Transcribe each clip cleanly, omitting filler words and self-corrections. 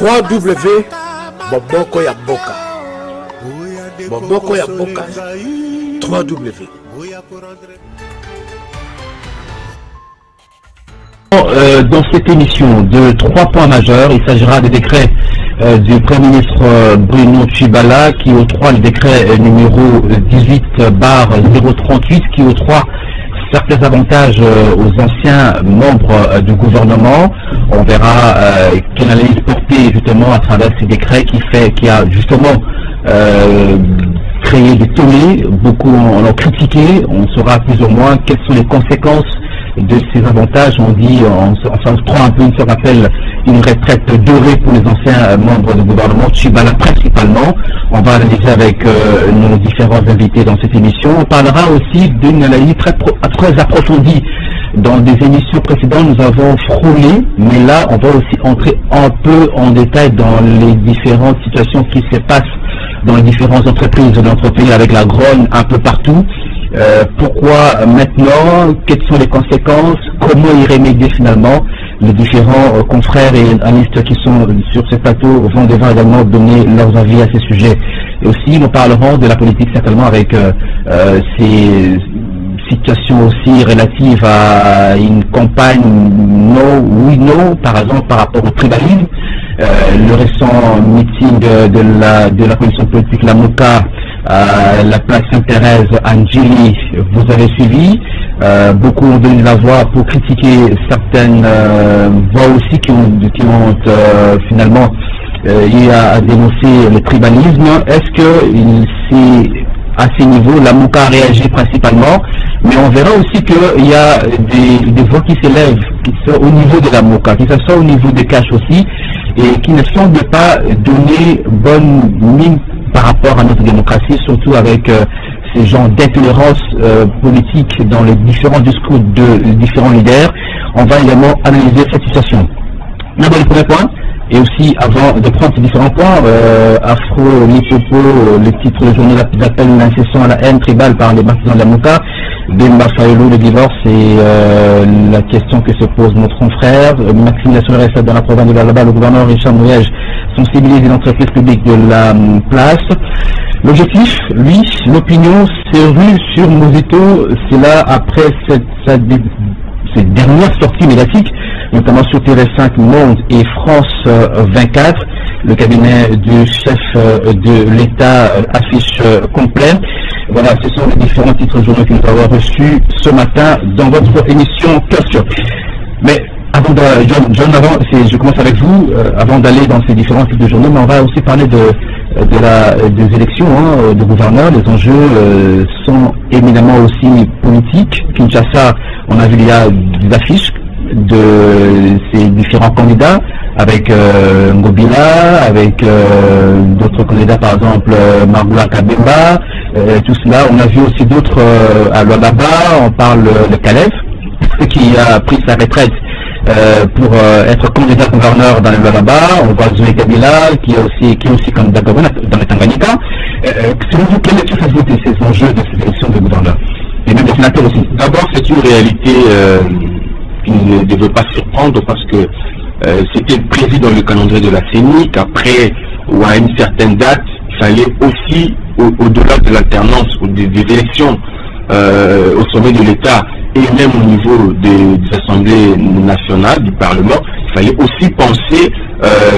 Boboko ya Boka. Boboko ya Boka. 3W. Dans cette émission de 3 points majeurs, il s'agira des décrets du Premier ministre Bruno Tshibala qui octroie le décret numéro 18/038 qui octroie certains avantages aux anciens membres du gouvernement. On verra quelle analyse portée justement à travers ces décrets qui a justement créé des tollés. Beaucoup l'ont critiqué. On saura plus ou moins quelles sont les conséquences de ces avantages. On dit, on prend un peu ce qu'on appelle une retraite dorée pour les anciens membres du gouvernement, Tshibala principalement. On va analyser avec nos différents invités dans cette émission. On parlera aussi d'une analyse très approfondie. Dans des émissions précédentes, nous avons frôlé, mais là, on va aussi entrer un peu en détail dans les différentes situations qui se passent dans les différentes entreprises de notre pays avec la grogne un peu partout. Pourquoi maintenant? Quelles sont les conséquences? Comment y remédier finalement? Les différents confrères et analystes qui sont sur ce plateau vont devoir également donner leurs avis à ces sujets. Et aussi, nous parlerons de la politique certainement avec ces situations aussi relatives à une campagne no, par exemple par rapport au tribalisme. Le récent meeting de la coalition politique La Moka à la place Sainte-Thérèse Angeli, vous avez suivi. Beaucoup ont donné la voix pour critiquer certaines voix aussi qui ont finalement eu à dénoncer le tribalisme. Est-ce que à ces niveaux, la Moka a réagi principalement, mais on verra aussi qu'il y a des voix qui s'élèvent, qui sont au niveau de la Moka, qui sont au niveau des caches aussi, et qui ne semblent pas donner bonne mine par rapport à notre démocratie, surtout avec ces genres d'intolérance politique dans les différents discours de différents leaders. On va également analyser cette situation. D'abord, le premier point. Et aussi, avant de prendre ces différents points, Afro, Lipopo, le titre de journée d'appel l'incession à la haine tribale par les partisans de la Moka, Demba Fayoulou, le divorce et la question que se pose notre confrère, Maxime National dans la province de Lualaba, le gouverneur Richard Mouyège sensibilise les entreprises publiques de la place. L'objectif, lui, l'opinion s'est rue sur Mosito, c'est là après cette dernière sortie médiatique, notamment sur TV5 Monde et France 24. Le cabinet du chef de l'État affiche complet. Voilà, ce sont les différents titres journaux que nous avons reçus ce matin dans votre émission Question. Mais avant je commence avec vous, avant d'aller dans ces différents types de journaux, mais on va aussi parler des élections de gouverneurs. Les enjeux sont éminemment aussi politiques. Kinshasa, on a vu il y a des affiches de ces différents candidats avec Ngobila, avec d'autres candidats, par exemple Margoula Kabemba, tout cela. On a vu aussi d'autres à Lualaba, on parle de Calef qui a pris sa retraite pour être candidat gouverneur dans le Lualaba. On voit Zoé Kabila qui est aussi candidat gouverneur dans le Tanganyika. Selon vous, quelle lecture faites-vous de ces enjeux de ces élections de gouverneurs et même des sénateurs aussi? D'abord, c'est une réalité qui ne devait pas surprendre parce que c'était prévu dans le calendrier de la CENI qu'après ou à une certaine date, il fallait aussi, au-delà de l'alternance ou des élections au sommet de l'État et même au niveau des assemblées nationales, du Parlement, il fallait aussi penser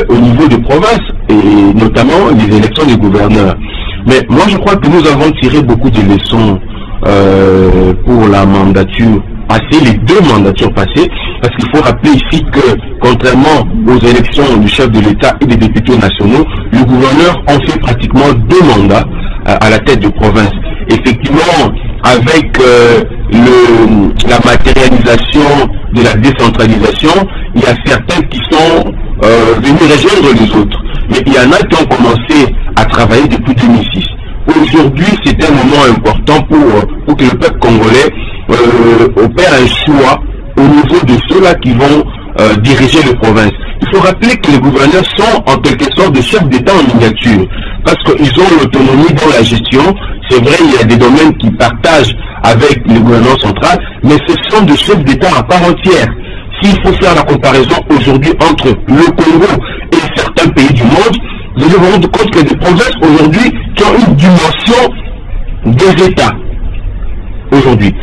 au niveau de province et notamment les élections des gouverneurs. Mais moi je crois que nous avons tiré beaucoup de leçons pour la mandature passée, les 2 mandatures passées, parce qu'il faut rappeler ici que contrairement aux élections du chef de l'État et des députés nationaux, le gouverneur en fait pratiquement 2 mandats à la tête de province. Effectivement, avec la matérialisation de la décentralisation, il y a certains qui sont venus rejoindre les autres. Mais il y en a qui ont commencé à travailler depuis 2006. Aujourd'hui, c'est un moment important pour que le peuple congolais opère un choix au niveau de ceux-là qui vont diriger les provinces. Il faut rappeler que les gouverneurs sont en quelque sorte des chefs d'État en miniature, parce qu'ils ont l'autonomie dans la gestion. C'est vrai, il y a des domaines qui partagent avec le gouvernement central, mais ce sont des chefs d'État à part entière. S'il faut faire la comparaison aujourd'hui entre le Congo et certains pays vous vous rendez compte qu'il y a des provinces aujourd'hui qui ont une dimension des États. Aujourd'hui.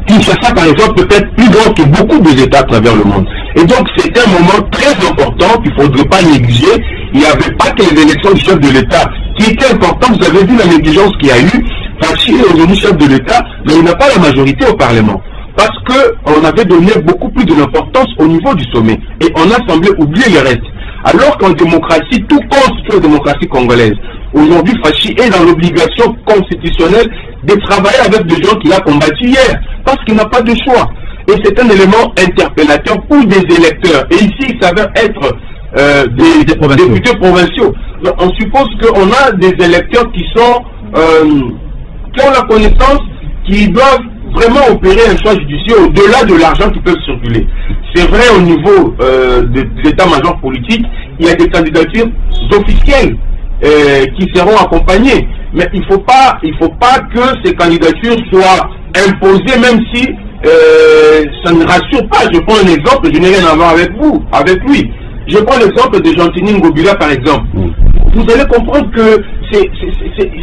Kinshasa, par exemple, peut être plus grand que beaucoup des États à travers le monde. Et donc, c'est un moment très important qu'il ne faudrait pas négliger. Il n'y avait pas que les élections du chef de l'État qui étaient importantes. Vous avez vu la négligence qu'il y a eu. Fachi est aujourd'hui chef de l'État, mais il n'a pas la majorité au Parlement. Parce qu'on avait donné beaucoup plus de l'importance au niveau du sommet. Et on a semblé oublier le reste. Alors qu'en démocratie, tout compte sur la démocratie congolaise. Aujourd'hui, Fachi est dans l'obligation constitutionnelle de travailler avec des gens qu'il a combattus hier. Parce qu'il n'a pas de choix. Et c'est un élément interpellateur pour des électeurs. Et ici, il s'avère être des députés provinciaux. Donc, on suppose qu'on a des électeurs qui sont qui ont la connaissance, qui doivent vraiment opérer un choix judiciaire au-delà de l'argent qui peut circuler. C'est vrai au niveau de l'état-major politique, il y a des candidatures officielles qui seront accompagnées. Mais il faut pas que ces candidatures soient imposées, même si ça ne rassure pas. Je prends un exemple, je n'ai rien à voir avec lui. Je prends l'exemple de Gentini Ngobila, par exemple. Vous allez comprendre que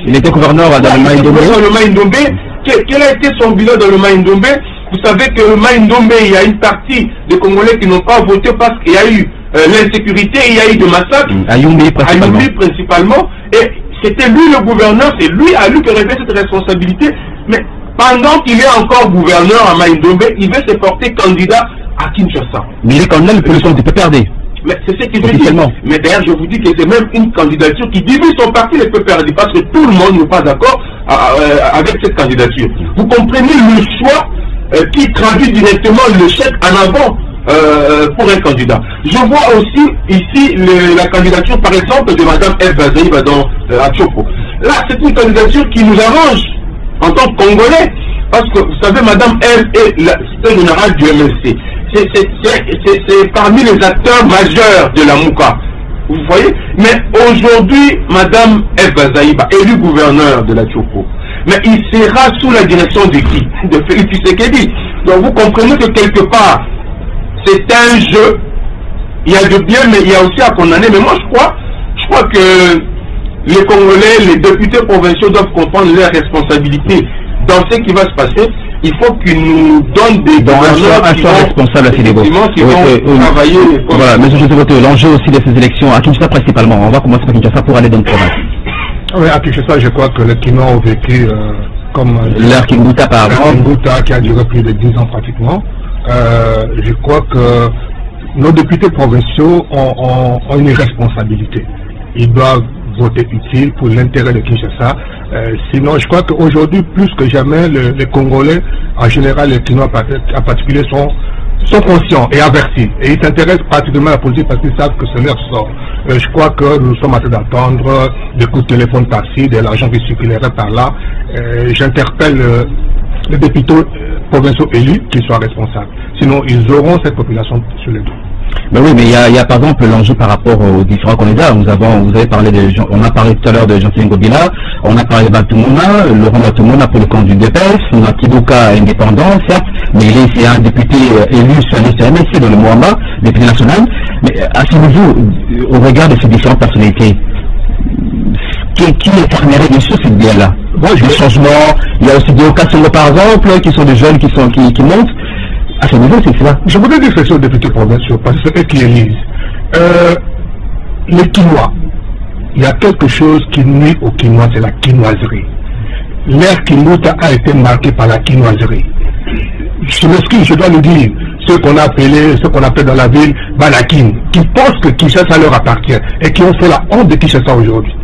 il était gouverneur dans le Maïndombe. Quel a été son bilan dans le Maïndombe? Vous savez que le Maïndombe, il y a une partie des Congolais qui n'ont pas voté parce qu'il y a eu l'insécurité, il y a eu des massacres. À Yumbi principalement. Et c'était lui le gouverneur, c'est lui à lui qui revient cette responsabilité. Mais pendant qu'il est encore gouverneur à Maïndombe, il veut se porter candidat à Kinshasa. Mais il est quand même le du PPRD. Mais c'est ce que je dis. Mais d'ailleurs, je vous dis que c'est même une candidature qui divise son parti, les PPRD, parce que tout le monde n'est pas d'accord avec cette candidature. Vous comprenez le choix qui traduit directement le chèque en avant pour un candidat. Je vois aussi ici la candidature, par exemple, de Mme Eve Zaïba à Tchoko. Là, c'est une candidature qui nous arrange en tant que Congolais, parce que vous savez, Mme Eve est la secrétaire générale du MLC. C'est parmi les acteurs majeurs de la Mouka. Vous voyez? Mais aujourd'hui, Mme Eve Zaïba, élue gouverneur de la Tchoko, mais il sera sous la direction de qui? De Félix Tshisekedi. Donc vous comprenez que quelque part, c'est un jeu. Il y a de bien, mais il y a aussi à condamner. Mais moi, je crois que les Congolais, les députés provinciaux doivent comprendre leurs responsabilités dans ce qui va se passer. Il faut qu'ils nous donnent des gouverneurs qui vont travailler. Voilà, mais je vais voter l'enjeu aussi de ces élections à Kinshasa principalement. On va commencer par Kinshasa pour aller dans le province. Oui, à Kinshasa, je crois que les Kinois ont vécu comme l'ère Kinguta par exemple. Kinguta qui a duré plus de 10 ans pratiquement. Je crois que nos députés provinciaux ont une responsabilité. Ils doivent voter utile pour l'intérêt de Kinshasa. Sinon, je crois qu'aujourd'hui, plus que jamais, les Congolais, en général, les Kinois en particulier, sont conscients et avertis. Et ils s'intéressent particulièrement à la politique parce qu'ils savent que c'est leur sort. Je crois que nous sommes en train d'attendre des coups de téléphone par-ci, de l'argent qui circulerait par là. J'interpelle les députés provinciaux élus qui soient responsables. Sinon, ils auront cette population sur les dos. Ben oui, mais il y a par exemple l'enjeu par rapport aux différents candidats. Vous avez parlé on a parlé tout à l'heure de Gentini Ngobila, on a parlé de Batumona, Laurent Batumona pour le compte du DPS, on a Kibuka indépendant, certes, mais il est un député élu sur la liste MSC dans le Moamba, député national. Mais à ce niveau, au regard de ces différentes personnalités, qui incarnerait bien sûr cette idée-là? Bon, le changement, il y a aussi des occasions par exemple, qui sont des jeunes qui montent. À ce niveau, c'est ça. Je voudrais dire ceci aux députés provinciaux, parce que c'est eux qui élisent. Les Kinois, il y a quelque chose qui nuit aux Kinois, c'est la quinoiserie. L'ère Kinguta a été marquée par la quinoiserie. Je m'excuse, je dois le dire. Ceux qu'on appelle dans la ville Banakin, qui pensent que Kinshasa leur appartient et qui ont fait la honte de Kinshasa aujourd'hui.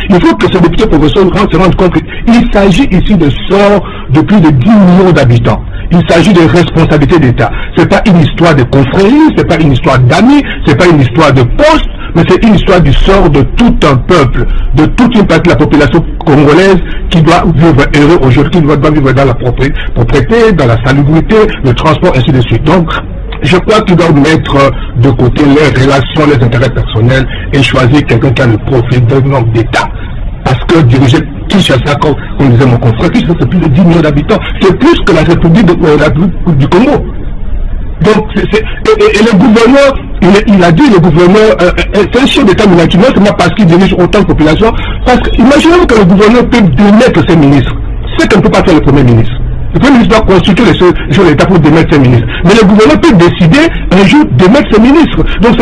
Il faut que ces députés provinciaux se rendent compte qu'il s'agit ici de sort de plus de 10 millions d'habitants. Il s'agit de responsabilité d'État. Ce n'est pas une histoire de confrérie, ce n'est pas une histoire d'amis, ce n'est pas une histoire de poste, mais c'est une histoire du sort de tout un peuple, de toute une partie de la population congolaise qui doit vivre heureux aujourd'hui, qui doit vivre dans la propriété, dans la salubrité, le transport, ainsi de suite. Donc, je crois qu'ils doivent mettre de côté leurs relations, les intérêts personnels et choisir quelqu'un qui a le profil d'un homme d'État. Parce que diriger Kinshasa, comme disait mon confrère, Kinshasa c'est plus de 10 millions d'habitants. C'est plus que la République du Congo. Donc, et les gouverneurs, il a dit, le gouverneur, c'est un chef d'État militaire, non seulement parce qu'il dirige autant de population, parce que imaginez que le gouverneur peut démettre ses ministres. C'est qu'on ne peut pas faire le Premier ministre. Le Premier ministre doit constituer les chefs d'État pour démettre ses ministres. Mais le gouverneur peut décider un jour de mettre ses ministres. Donc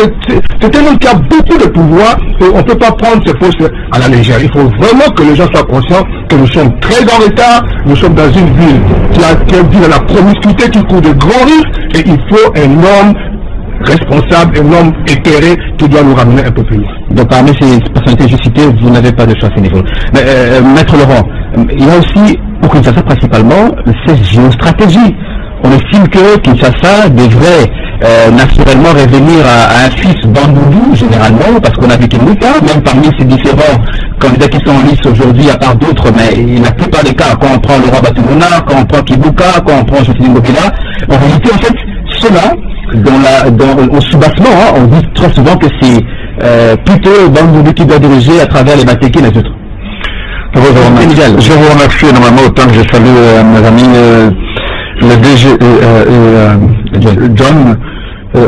c'est un homme qui a beaucoup de pouvoir et on ne peut pas prendre ses postes à la légère. Il faut vraiment que les gens soient conscients que nous sommes très en retard. Nous sommes dans une ville qui a vu la promiscuité, qui court de grands risques et il faut un homme responsable, un homme éclairé qui doit nous ramener un peu plus loin. Donc parmi ces personnalités que je citais, vous n'avez pas de choix à ce niveau. Mais Maître Laurent, il y a aussi, pour Kinshasa principalement, cette géostratégie. On estime que Kinshasa devrait naturellement revenir à un fils Bandundu, généralement, parce qu'on a vu Kimuka, même parmi ces différents candidats qui sont en liste aujourd'hui, à part d'autres, mais la plupart des cas, quand on prend le roi Batumuna, quand on prend Kibuka, quand on prend José Ngobila, en réalité, en fait, cela, au soubassement, hein, on dit très souvent que c'est plutôt Bandundu qui doit diriger à travers les Bateki et les autres. Je vous remercie énormément, autant que je salue mes amis le DG et John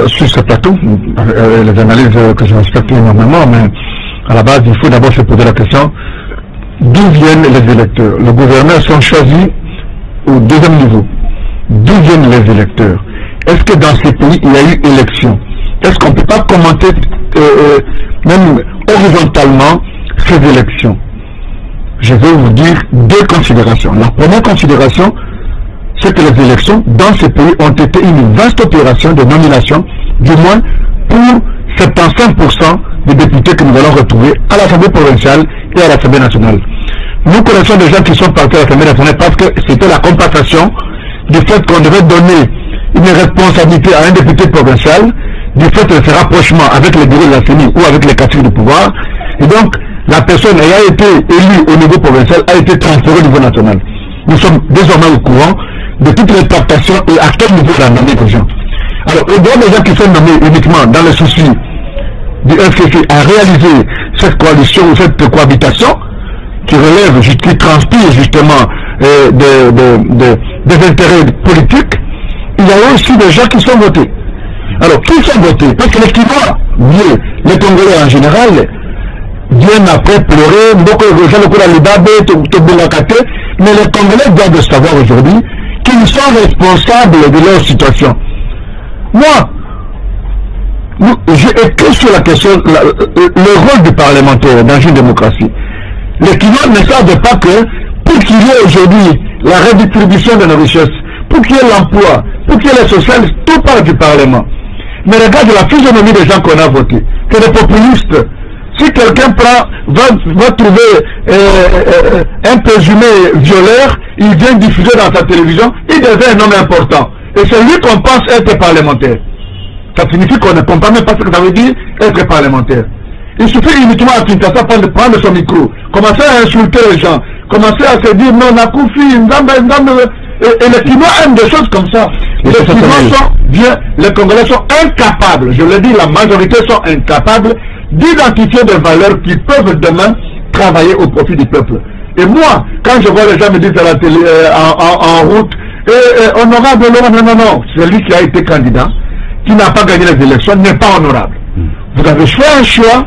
sur ce plateau, les analyses que je respecte énormément, mais à la base, il faut d'abord se poser la question d'où viennent les électeurs. Les gouverneurs sont choisis au deuxième niveau. D'où viennent les électeurs? Est-ce que dans ces pays, il y a eu élection? Est-ce qu'on ne peut pas commenter même horizontalement ces élections? Je vais vous dire deux considérations. La première considération, c'est que les élections dans ces pays ont été une vaste opération de nomination, du moins pour 75% des députés que nous allons retrouver à l'Assemblée provinciale et à l'Assemblée nationale. Nous connaissons des gens qui sont partis à l'Assemblée nationale parce que c'était la compensation du fait qu'on devait donner une responsabilité à un député provincial, du fait de ce rapprochement avec les bureaux de la CENI ou avec les quartiers de pouvoir. Et donc, la personne ayant été élue au niveau provincial a été transférée au niveau national. Nous sommes désormais au courant de toutes les captations et à quel niveau la nommer des gens. Alors, il y a des gens qui sont nommés uniquement dans le souci du FCC à réaliser cette coalition ou cette cohabitation qui relève, qui transpire justement des intérêts politiques. Il y a aussi des gens qui sont votés. Alors, qui sont votés? Parce que les Kinois, mieux, les Congolais en général, viennent après pleurer, mais les Congolais doivent savoir aujourd'hui qu'ils sont responsables de leur situation. Moi, j'ai écrit sur la question, le rôle du parlementaire dans une démocratie. Les Kinois ne savent pas que pour qu'il y ait aujourd'hui la redistribution de nos richesses, pour qu'il y ait l'emploi, pour qu'il y ait les social, tout part du Parlement. Mais regarde la physionomie des gens qu'on a votés. C'est des populistes. Si quelqu'un va trouver un présumé violeur, il vient diffuser dans sa télévision, il devient un homme important. Et c'est lui qu'on pense être parlementaire. Ça signifie qu'on ne comprend même pas ce que ça veut dire être parlementaire. Il suffit uniquement à Kinshasa de prendre son micro, commencer à insulter les gens, commencer à se dire non, Nakoufi, et les Kinois aiment des choses comme ça. Les Congolais sont incapables, je le dis, la majorité sont incapables d'identifier des valeurs qui peuvent demain travailler au profit du peuple. Et moi, quand je vois les gens me dire à la télé, en route, honorable Laurent, non, celui qui a été candidat, qui n'a pas gagné les élections, n'est pas honorable. Vous avez fait un choix,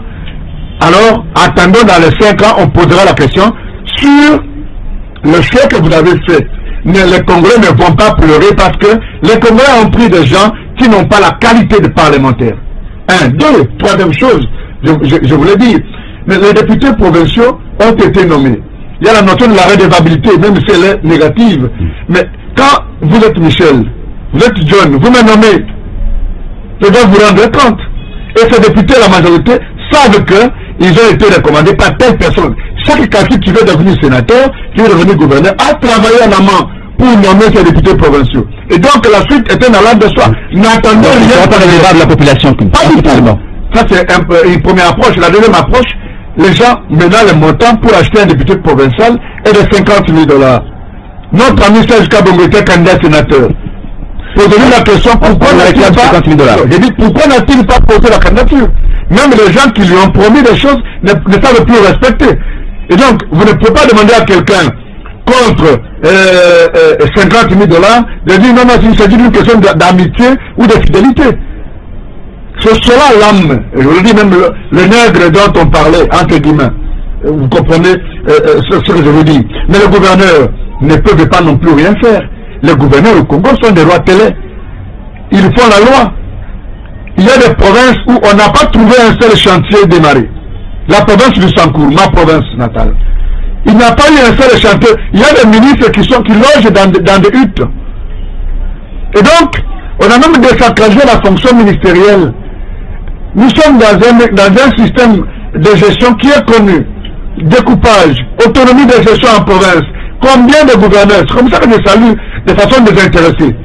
alors attendons dans les 5 ans, on posera la question sur le choix que vous avez fait. Mais les Congolais ne vont pas pleurer parce que les Congolais ont pris des gens qui n'ont pas la qualité de parlementaire. Un, deux, troisième chose, je vous l'ai dit, mais les députés provinciaux ont été nommés. Il y a la notion de la redevabilité, même si elle est négative. Mais quand vous êtes Michel, vous êtes John, vous me nommez, je dois vous rendre compte. Et ces députés, la majorité, savent qu'ils ont été recommandés par telle personne. Chaque quartier qui veut devenir sénateur, qui veut devenir gouverneur, a travaillé en amont pour nommer ces députés provinciaux. Et donc la suite est un allant de soi. N'attendons rien. Pas le débat de la population. Pas du tout. Ça c'est une première approche. La deuxième approche, les gens maintenant les montants pour acheter un député provincial est de 50 000 $. Notre ami Serge Kabongo était candidat sénateur. Posez-lui la question, pourquoi n'a-t-il pas, j'ai dit, pourquoi n'a-t-il pas posé la candidature? Même les gens qui lui ont promis des choses ne savent plus respecter. Et donc, vous ne pouvez pas demander à quelqu'un contre 50 000 $, de dire non, il s'agit d'une question d'amitié ou de fidélité. Ce sera l'âme, je vous le dis même le nègre dont on parlait, entre guillemets. Vous comprenez ce que je vous dis. Mais les gouverneurs ne peuvent pas non plus rien faire. Les gouverneurs au Congo sont des rois télé. Ils font la loi. Il y a des provinces où on n'a pas trouvé un seul chantier démarré. La province du Sankour, ma province natale. Il n'y a pas eu un seul chantier. Il y a des ministres qui logent dans des huttes. Et donc, on a même désacralisé la fonction ministérielle. Nous sommes dans un système de gestion qui est connu. Découpage, autonomie de gestion en province. Combien de gouverneurs? C'est comme ça que je salue de façon désintéressée.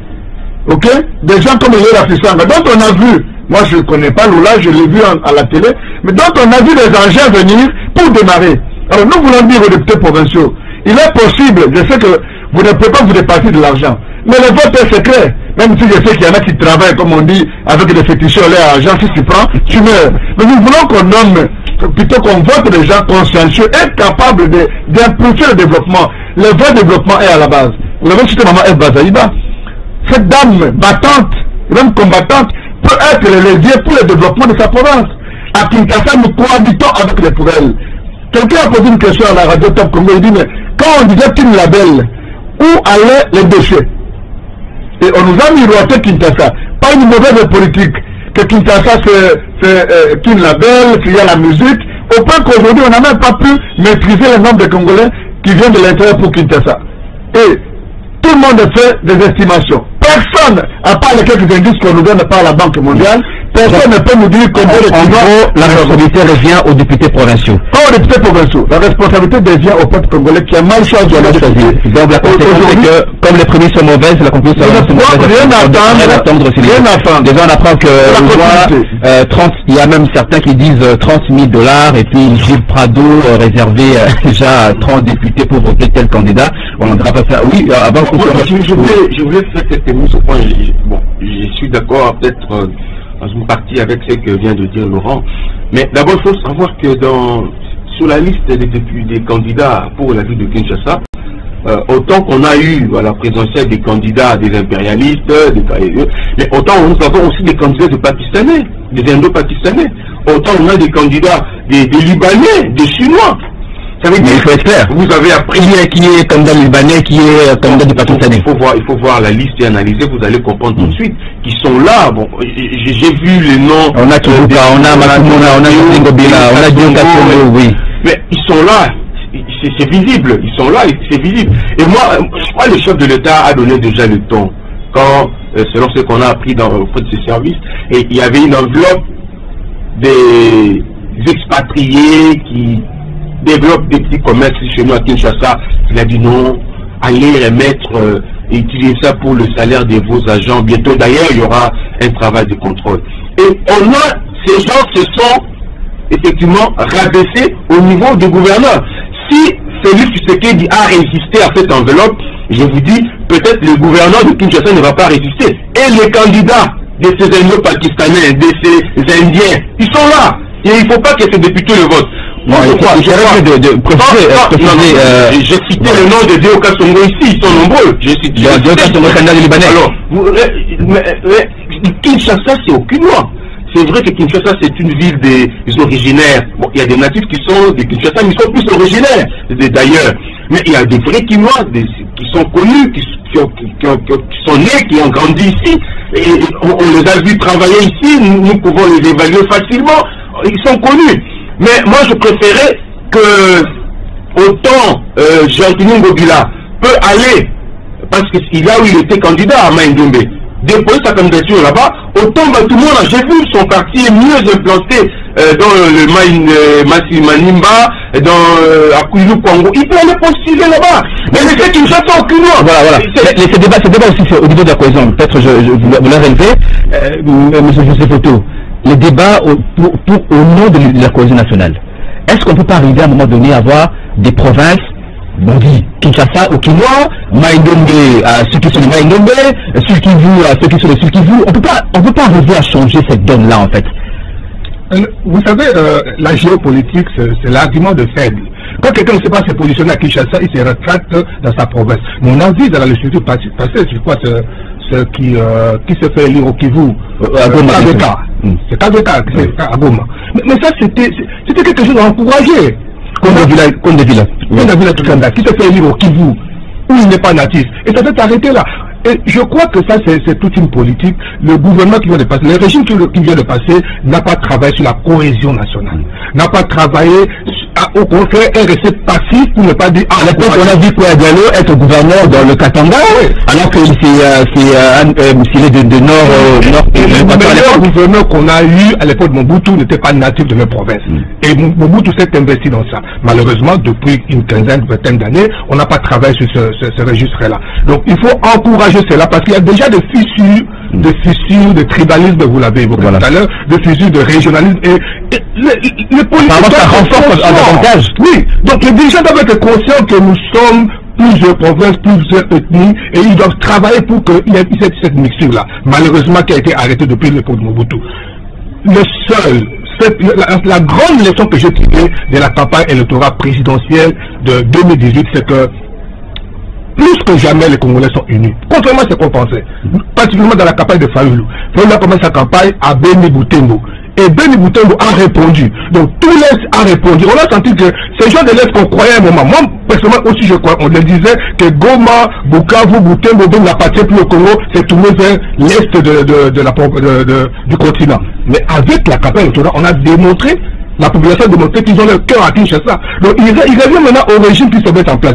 Ok? Des gens comme Yéla Fissanga, dont on a vu, moi je ne connais pas Lula, je l'ai vu à la télé, mais dont on a vu des engins venir pour démarrer. Alors nous voulons dire aux députés provinciaux, il est possible, je sais que vous ne pouvez pas vous départir de l'argent, mais le vote est secret, même si je sais qu'il y en a qui travaillent, comme on dit, avec des féticheurs, l'argent, si tu prends, tu meurs. Mais nous voulons qu'on nomme, plutôt qu'on vote des gens consciencieux et capables d'impulser le développement. Le vrai développement est à la base. Vous avez cité Maman Eve Bazaïba. Cette dame battante, même combattante, peut être le levier pour le développement de sa province. À Kinshasa, nous cohabitons avec les poubelles. Quelqu'un a posé une question à la radio Top Congo, il dit, mais quand on disait Kin Label, où allaient les déchets? Et on nous a miroité Kinshasa. Pas une mauvaise politique. Que Kinshasa c'est Kin Label, qu'il y a la musique, au point qu'aujourd'hui on n'a même pas pu maîtriser le nombre de Congolais qui viennent de l'intérieur pour Kinshasa. Et tout le monde fait des estimations. Personne, à part les quelques indices qu'on nous donne par la Banque mondiale, personne ne peut nous dire combien de Congolais. La responsabilité revient aux députés provinciaux. Pas aux députés provinciaux. La responsabilité devient au peuple congolais qui a mal choisi. Donc la conséquence c'est que, comme les premiers sont mauvaises, la conclusion sera mauvaise. Rien attendre. Déjà on apprend que il y a même certains qui disent 30 000 $, et puis Gilles Prado réservé déjà à 30 députés pour voter tel candidat. On ne va pas faire. Oui, avant que je voulais faire quelques mots sur ce point. Bon, je suis d'accord peut-être dans une partie avec ce que vient de dire Laurent. Mais d'abord, il faut savoir que sur la liste des candidats pour la ville de Kinshasa, autant qu'on a eu à la présidentielle des candidats des impérialistes, mais autant nous avons aussi des candidats de Pakistanais, des Indo-Pakistanais. Autant on a des candidats des Libanais, des Chinois. Ça veut dire, il faut être clair. Vous avez appris qui est candidat libanais, qui est candidat du Pakistanais. Il faut voir la liste et analyser, vous allez comprendre tout de suite qui sont là. Bon, j'ai vu les noms. On a Toulouka, on a Makumona, on a Ngobila, on a Dionga, oui. Mais ils sont là, c'est visible, ils sont là, c'est visible. Et moi, je crois que le chef de l'État a donné déjà le ton. Quand, selon ce qu'on a appris auprès de ses services, et il y avait une enveloppe des expatriés qui développe des petits commerces chez nous à Kinshasa. Il a dit non, allez remettre et utiliser ça pour le salaire de vos agents. Bientôt d'ailleurs, il y aura un travail de contrôle. Et on a, ces gens se sont effectivement rabaissés au niveau du gouverneur. Si Félix Tshisekedi a résisté à cette enveloppe, je vous dis, peut-être le gouverneur de Kinshasa ne va pas résister. Et les candidats de ces Indo-Pakistanais, de ces Indiens, ils sont là. Et il ne faut pas que ces députés le votent. Non, j'ai cité le nom de Dioka Songo ici, ils sont nombreux. J'ai cité Dioka Songo, candidat libanais. Alors, Kinshasa, c'est aucune loi. C'est vrai que Kinshasa, c'est une ville des originaires. Bon, il y a des natifs qui sont de Kinshasa, mais ils sont plus originaires d'ailleurs. Mais il y a des vrais Kinois qui sont connus, qui sont nés, qui ont grandi ici. Et on les a vus travailler ici, nous pouvons les évaluer facilement. Ils sont connus. Mais moi, je préférais que autant Jean-Tini Ngobila peut aller, parce qu'il a où il était candidat à Maïndombe, déposer sa candidature là-bas, autant tout le monde, j'ai vu son quartier mieux implanté dans le Manimba, dans Akuilu Kwango, il peut aller postuler là-bas. Mais c'est qu'il ne fait aucune loi. Voilà. Ce débat aussi, c'est au niveau de la cohésion. Peut-être vous l'avez relevé, M. Joseph Otto. Les débats au nom de la cohésion nationale. Est-ce qu'on ne peut pas arriver à un moment donné à avoir des provinces, on dit Kinshasa au Kinois, Maïndombe à ceux qui sont les Maïndombe, Sulkivu à ceux qui sont les Sulkivu. On peut pas arriver à changer cette donne-là en fait. Vous savez, la géopolitique, c'est l'argument de faible. Quand quelqu'un ne sait pas se positionner à Kinshasa, il se retraite dans sa province. Mais on a vu dans la législature passée, je crois, ce qui se fait élire au Kivu, à Goma. C'est KVK, c'est à Goma. Mais ça, c'était quelque chose à encourager. Kondevila Tukanda, qui se fait élire au Kivu, où il n'est pas natif. Et ça s'est arrêté là. Et je crois que ça, c'est toute une politique. Le gouvernement qui vient de passer, le régime qui vient de passer, n'a pas travaillé sur la cohésion nationale. N'a pas travaillé, au contraire, est resté passif pour ne pas dire... À l'époque, on a vu Kouya Diallo être gouverneur dans le Katanga, alors que s'il est de nord... le meilleur gouverneur qu'on a eu à l'époque de Mobutu n'était pas natif de nos provinces. Et Mobutu s'est investi dans ça. Malheureusement, depuis une vingtaine d'années, on n'a pas travaillé sur ce registre-là. Donc, il faut encourager cela parce qu'il y a déjà des fissures, de tribalisme, vous l'avez évoqué tout à l'heure, de fissures de régionalisme et les politiques ça renforce davantage. Oui, donc les dirigeants doivent être conscients que nous sommes plusieurs provinces, plusieurs ethnies et ils doivent travailler pour qu'il y ait cette mixture-là, malheureusement qui a été arrêtée depuis l'époque de Mobutu. La grande leçon que j'ai tirée de la campagne électorale présidentielle de 2018, c'est que plus que jamais, les Congolais sont unis. Contrairement à ce qu'on pensait. Particulièrement dans la campagne de Fayoulou. Fayoulou a commencé sa campagne à Beni Boutembo. Et Beni Boutembo a répondu. Donc tout l'Est a répondu. On a senti que ces gens de l'Est qu'on croyait à un moment. Moi, personnellement aussi, je crois. On le disait que Goma, Bukavu, Boutembo, donc la patrie pour le Congo, c'est tourné vers l'Est du continent. Mais avec la campagne électorale, on a démontré, la population a démontré qu'ils ont le cœur à Kinshasa. Donc il revient maintenant au régime qui se met en place.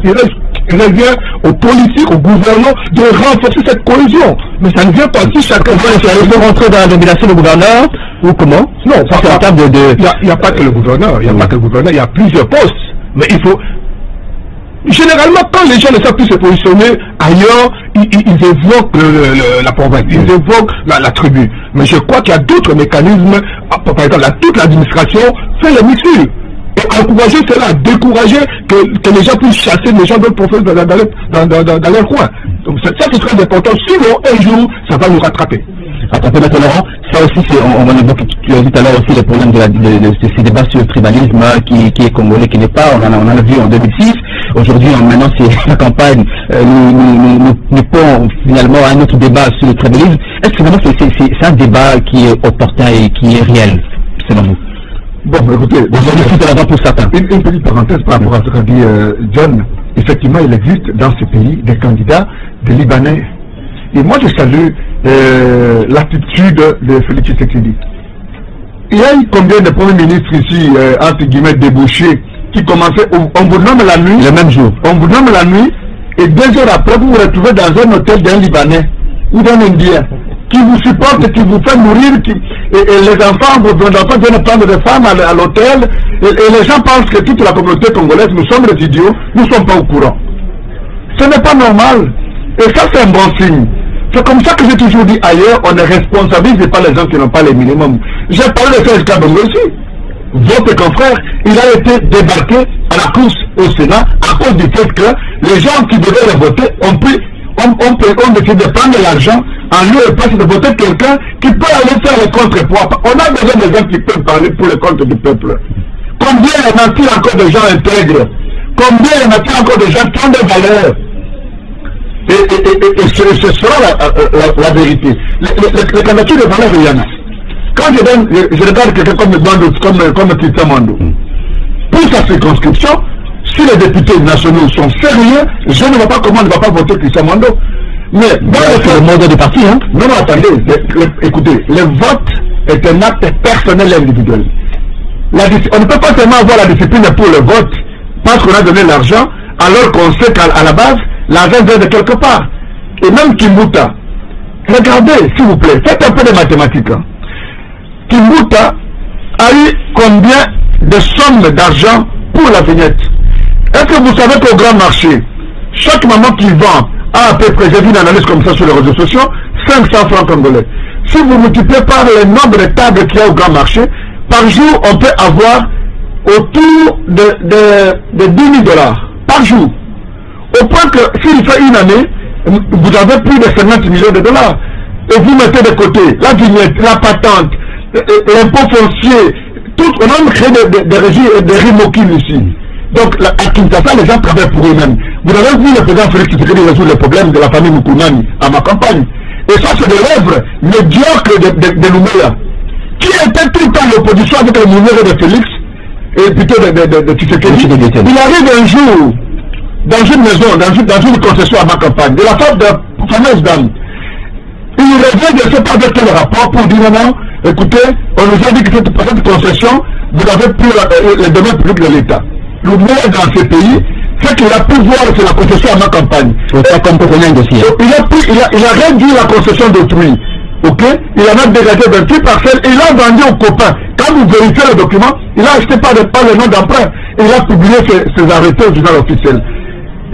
Il revient aux politiques, au gouvernement de renforcer cette cohésion. Mais ça ne vient pas si chacun veut rentrer dans la domination du gouverneur ou comment? Non, c'est en termes il n'y a pas que le gouverneur, il y a plusieurs postes. Mais il faut... Généralement, quand les gens ne savent plus se positionner ailleurs, ils évoquent la province, ils évoquent la tribu. Mais je crois qu'il y a d'autres mécanismes. Par exemple, toute l'administration fait les mixtures. Et encourager cela, décourager que les gens puissent chasser les gens d'autres provinces dans leur coin. Donc ça c'est très important. Sinon, un jour, ça va nous rattraper. Attendez, M. Laurent, ça aussi, on évoque tout à l'heure aussi le problème de ces débats sur le tribalisme qui est congolais, qui n'est pas, on en a vu en 2006. Aujourd'hui, maintenant, c'est la campagne, nous pond finalement un autre débat sur le tribalisme. Est-ce que vraiment c'est un débat qui est opportun et qui est réel, selon vous? Bon, écoutez, pour certains. Une petite parenthèse par rapport à ce qu'a dit John. Effectivement, il existe dans ce pays des candidats, des Libanais. Et moi, je salue l'attitude de Félix Tshisekedi. Il y a eu combien de premiers ministres ici, entre guillemets, débauchés, qui commençaient, on vous nomme la nuit, le même jour. On vous nomme la nuit, et 2 heures après, vous vous retrouvez dans un hôtel d'un Libanais ou d'un Indien, qui vous supporte, qui vous fait mourir, et les enfants, vos enfants viennent prendre des femmes à l'hôtel, et les gens pensent que toute la communauté congolaise, nous sommes des idiots, nous ne sommes pas au courant. Ce n'est pas normal. Et ça, c'est un bon signe. C'est comme ça que j'ai toujours dit ailleurs, on ne responsabilise pas les gens qui n'ont pas les minimums. J'ai parlé de Serge Kabongo aussi. Votre confrère, il a été débarqué à la course au Sénat à cause du fait que les gens qui devaient le voter ont décidé de prendre l'argent en lieu et place de voter quelqu'un qui peut aller faire le contrepoids. On a besoin de gens qui peuvent parler pour le compte du peuple. Combien y en a-t-il encore de gens intègres? Combien y en a-t-il encore de gens qui ont des valeurs? Et ce sera la vérité. Les candidatures de valeur, il y en a. Quand je regarde quelqu'un comme Tita Mando, pour sa circonscription, si les députés nationaux sont sérieux, je ne vois pas comment on ne va pas voter Tita Mando. Mais c'est le mode de parti, hein? Non, attendez, écoutez, le vote est un acte personnel et individuel. On ne peut pas seulement avoir la discipline pour le vote parce qu'on a donné l'argent, alors qu'on sait qu'à la base, l'argent vient de quelque part. Et même Kimbuta, regardez, s'il vous plaît, faites un peu de mathématiques. Hein. Kimbuta a eu combien de sommes d'argent pour la vignette? Est-ce que vous savez qu'au grand marché, chaque maman qui vend a à peu près, j'ai vu une analyse comme ça sur les réseaux sociaux, 500 francs congolais. Si vous multipliez par le nombre de tables qu'il y a au grand marché, par jour, on peut avoir autour de 10 000 $ par jour. Au point que s'il fait une année, vous avez plus de 50 millions de dollars. Et vous mettez de côté la vignette, la patente, l'impôt foncier, tout, on a même créé des régies et des rimoquines ici. Donc à Kinshasa, les gens travaillent pour eux-mêmes. Vous avez vu le président Félix Tshisekedi résoudre le problème de la famille Mukulmani à ma campagne. Et ça, c'est de l'œuvre médiocre de Nouméa, qui était tout le temps en opposition avec le Mounir de Félix, et plutôt de Tshisekedi. Il arrive un jour, dans une maison, dans une concession à ma campagne, de la femme de fameuse dame. Il revient de ce pas de quel rapport pour dire non, écoutez, on nous a dit que cette concession, vous n'avez plus les domaines publics de l'État. Le maire dans ce pays, ce qu'il a pu voir, c'est la concession à ma campagne. Il a réduit la concession d'autrui. Ok? Il en a dégagé 28 parcelles et il a vendu aux copains. Quand vous vérifiez le document, il a acheté pas le nom d'emprunt. Il a publié ses arrêtés au journal officiel.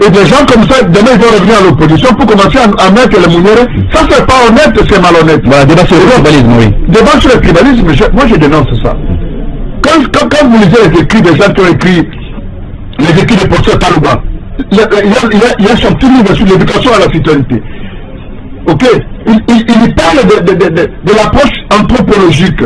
Et des gens comme ça, demain ils vont revenir à l'opposition pour commencer à mettre les mounières. Ça c'est pas honnête, c'est malhonnête. Voilà, débat sur le tribalisme, oui. Débat sur le tribalisme, moi je dénonce ça. Quand vous lisez les écrits des gens qui ont écrit les écrits de Professeur Talouba, il y a son petit livre sur l'éducation à la citoyenneté. Ok? Il parle de l'approche anthropologique,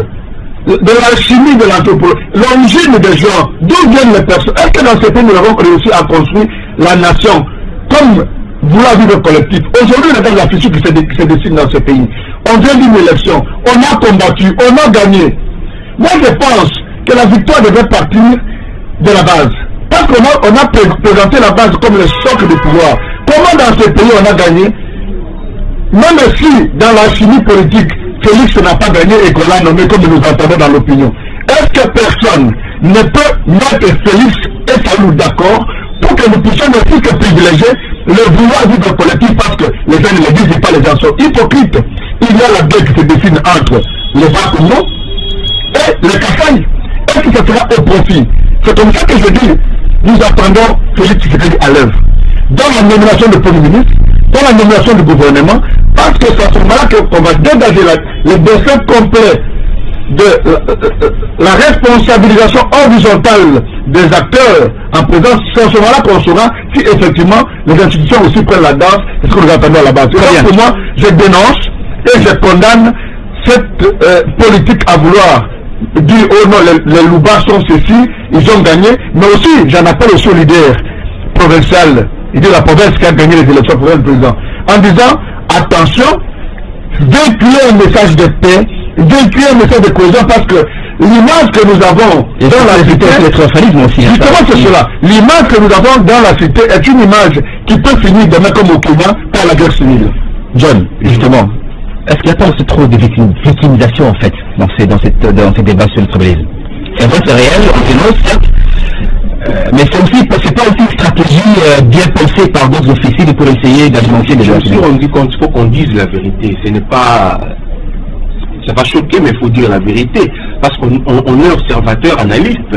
de l'alchimie de l'anthropologie, l'origine des gens, d'où viennent les personnes. Est-ce que dans ce pays nous avons réussi à construire la nation comme vouloir vivre collectif? Aujourd'hui, regardez la future qui se dessine dans ce pays. On vient d'une élection, on a combattu, on a gagné. Moi je pense que la victoire devait partir de la base. Parce qu'on a présenté la base comme le socle du pouvoir. Comment dans ce pays on a gagné? Même si dans la chimie politique, Félix n'a pas gagné et qu'on l'a nommé comme nous entendons dans l'opinion, est-ce que personne ne peut mettre Félix et Salou d'accord pour que nous puissions ne plus que privilégier le vouloir vivre collectif parce que les uns ne le disent pas, les gens sont hypocrites. Il y a la guerre qui se dessine entre les Bakoumou et les Kassai. Est-ce que ça sera au profit? C'est comme ça que je dis, nous attendons Félix Tshisekedi à l'œuvre. Dans la nomination du Premier ministre, dans la nomination du gouvernement, parce que c'est à ce moment-là qu'on va dégager le dessin complet de la responsabilisation horizontale des acteurs en présence. C'est à ce moment-là qu'on saura si effectivement les institutions aussi prennent la danse et ce que nous attendons à la base. Pour moi, je dénonce et je condamne cette politique à vouloir dire oh non, les Loubas sont ceci, ils ont gagné, mais aussi j'en appelle aussi aux leaders provinciaux. Il dit la province qui a gagné les élections pour le président, en disant attention, véhiculer un message de paix, véhiculer un message de cohésion, parce que l'image que nous avons dans la cité, justement c'est cela, l'image que nous avons dans la cité est une image qui peut finir demain comme au Kenya par la guerre civile. John, justement, est-ce qu'il n'y a pas aussi trop de victimisation en fait dans ces débats sur le tribalisme? C'est vrai, c'est réel, on dénonce certes. Mais c'est pas aussi une stratégie bien pensée par d'autres officiers pour essayer d'alimenter les gens. On dit qu'il faut qu'on dise la vérité. Ce n'est pas... Ça va choquer, mais il faut dire la vérité. Parce qu'on est observateur, analyste.